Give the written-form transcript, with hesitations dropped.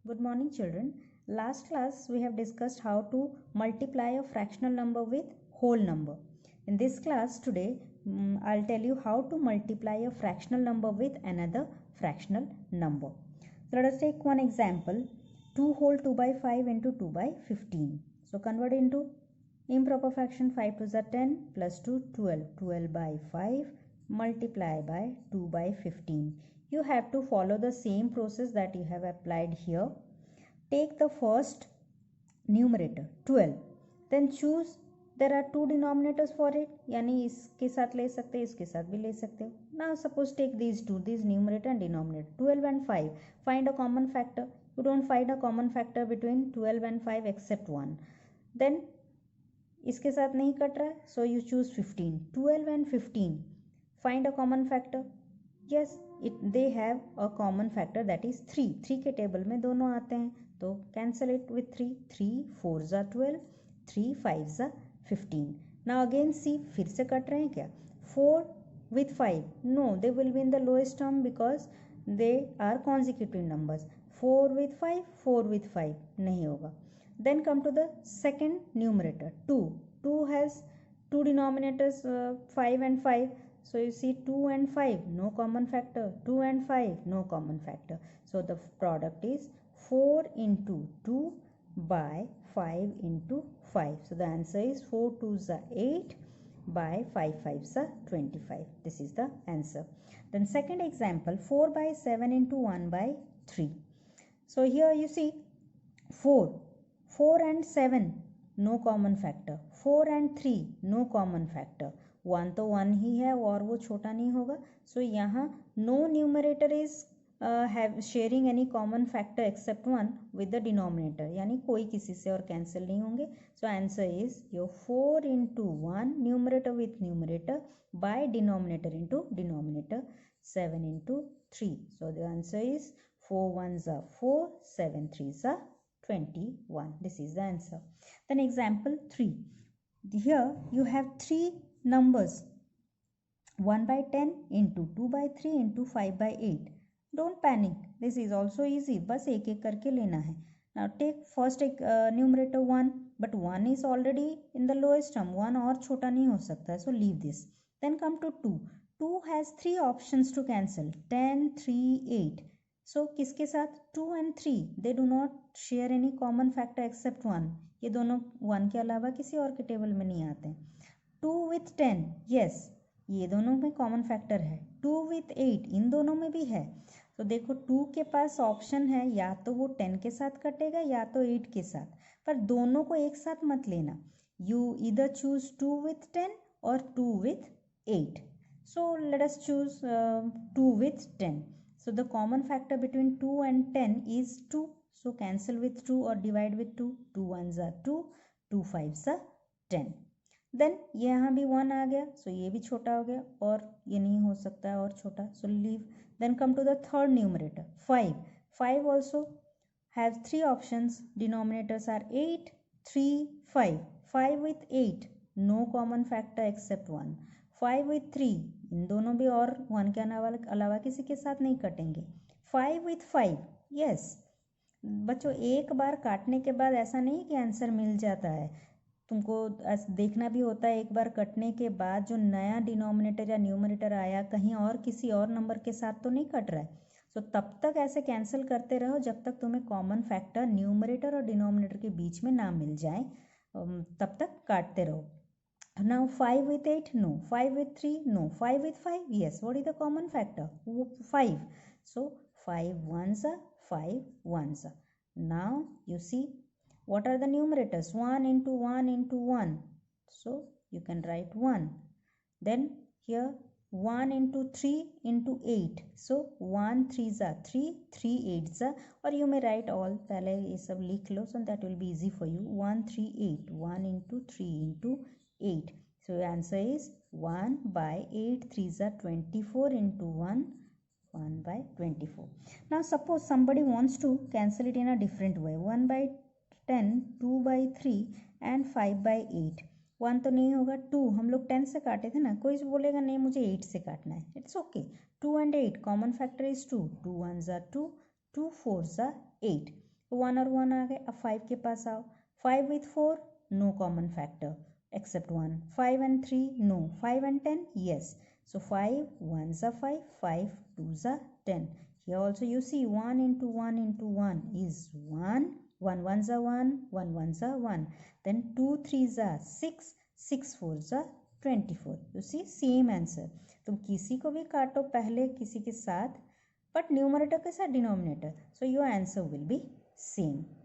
Good morning, children. Last class we have discussed how to multiply a fractional number with whole number. In this class today, I'll tell you how to multiply a fractional number with another fractional number. So let us take one example. 2 whole 2 by 5 into 2 by 15. So convert into improper fraction. 5 to the 10 plus 2 12. 12 by 5 multiply by 2 by 15. You have to follow the same process that you have applied here. Take the first numerator 12, then choose. There are two denominators for it, यानी इसके साथ ले सकते हो, इसके साथ भी ले सकते हो. Now suppose take these two, these numerator and denominator 12 and 5. Find a common factor. You don't find a common factor between 12 and 5 except 1. Then इसके साथ नहीं कट रहा है, so you choose 15. 12 and 15. Find a common factor. Yes, they have a common factor, that is 3. 3 के table में दोनों आते हैं, तो cancel it with 3. 3 4 जा 12, 3 5 जा 15. Now again see, फिर से कट रहे हैं क्या? 4 with 5, no, they will be in the lowest term because they are consecutive numbers. 4 with 5, 4 with 5 नहीं होगा. Then come to the second numerator 2. 2 has two denominators, 5 and 5. So you see 2 and 5, no common factor. 2 and 5, no common factor. So the product is 4 into 2 by 5 into 5. So the answer is 4 2s are 8 by 5 5s are 25. This is the answer. Then second example, 4 by 7 into 1 by 3. So here you see 4 and 7, no common factor. 4 and 3, no common factor. 1 तो 1 ही है और वो छोटा नहीं होगा. So यहाँ no numerator is have sharing any common factor except 1 with the denominator, यानी कोई किसी से और कैंसिल नहीं होंगे. So answer is your 4 into 1 numerator with numerator by denominator into denominator 7 into 3. So the answer is 4 1s are 4, 7 3s are 21. This is the answer. Then example 3. Here you have 3 numbers, 1 by 10 into 2 by 3 into 5 by 8. Don't panic, this is also easy, बस एक एक करके लेना है. Now take first numerator 1, but 1 is already in the lowest term, 1 और छोटा नहीं हो सकता, so leave this. Then come to 2. 2 has 3 options to cancel, 10 3 8. So किसके साथ? 2 and 3, they do not share any common factor except 1. ये दोनों 1 के अलावा किसी और के टेबल में नहीं आते हैं. 2 with 10, yes, ये दोनों में कॉमन फैक्टर है. 2 with 8, इन दोनों में भी है. तो देखो 2 के पास ऑप्शन है, या तो वो 10 के साथ कटेगा या तो 8 के साथ, पर दोनों को एक साथ मत लेना. यू इधर चूज 2 with 10 और 2 with 8. So let us choose 2 with 10. So the common factor between 2 and 10 is 2. So cancel with 2 और divide with 2. 2 1s are 2, 2 5s are 10. Then यहाँ भी 1 आ गया, सो ये भी छोटा हो गया और ये नहीं हो सकता है और छोटा, so leave. Then come to the third numerator 5. 5 also have 3 options, denominators are 8 3 5. 5 with 8, no common factor except 1. 5 with 3, इन दोनों भी और 1 के अलावा किसी के साथ नहीं कटेंगे. 5 with 5, यस बच्चों, एक बार काटने के बाद ऐसा नहीं कि आंसर मिल जाता है, तुमको देखना भी होता है एक बार कटने के बाद जो नया डिनोमिनेटर या न्यूमरेटर आया कहीं और किसी और नंबर के साथ तो नहीं कट रहा है. सो तब तक ऐसे कैंसिल करते रहो जब तक तुम्हें कॉमन फैक्टर न्यूमरेटर और डिनोमिनेटर के बीच में ना मिल जाए, तब तक काटते रहो. Now 5 with 8, no. 5 with 3, no. 5 with 5, yes. What is the common factor? 5. So 5 1s are 5 1s are. Now you see, what are the numerators? 1 into 1 into 1. So you can write 1. Then here 1 into 3 into 8. So 1 3s are 3, 3 8s are, or you may write all, पहले ये सब लिख लो, so that will be easy for you. 1 3 8, 1 into 3 into 8. So your answer is 1 by 8 3s are 24 into 1 by 24. Now suppose somebody wants to cancel it in a different way. 1 by 10, 2 by 3 and 5 by 8. 1 तो नहीं होगा, 2 हम लोग 10 से काटे थे ना, कोई बोलेगा नहीं मुझे 8 से काटना है, it's okay. 2 and 8 common factor is 2. 2 1s are 2, 2 4s are 8. तो 1 और 1 आ गए. अब 5 के पास आओ. 5 with 4 no common factor except 1. 5 and 3 no. 5 and 10 yes. So 5 1s are 5, 5 2s are 10. Here also you see 1 into 1 into 1 is 1. 1 1s are 1, 1 1s are 1. Then 2 3s are 6, 6 4s are 24. You see same answer. तुम किसी को भी काटो पहले किसी के साथ, but numerator के साथ denominator, so your answer will be same.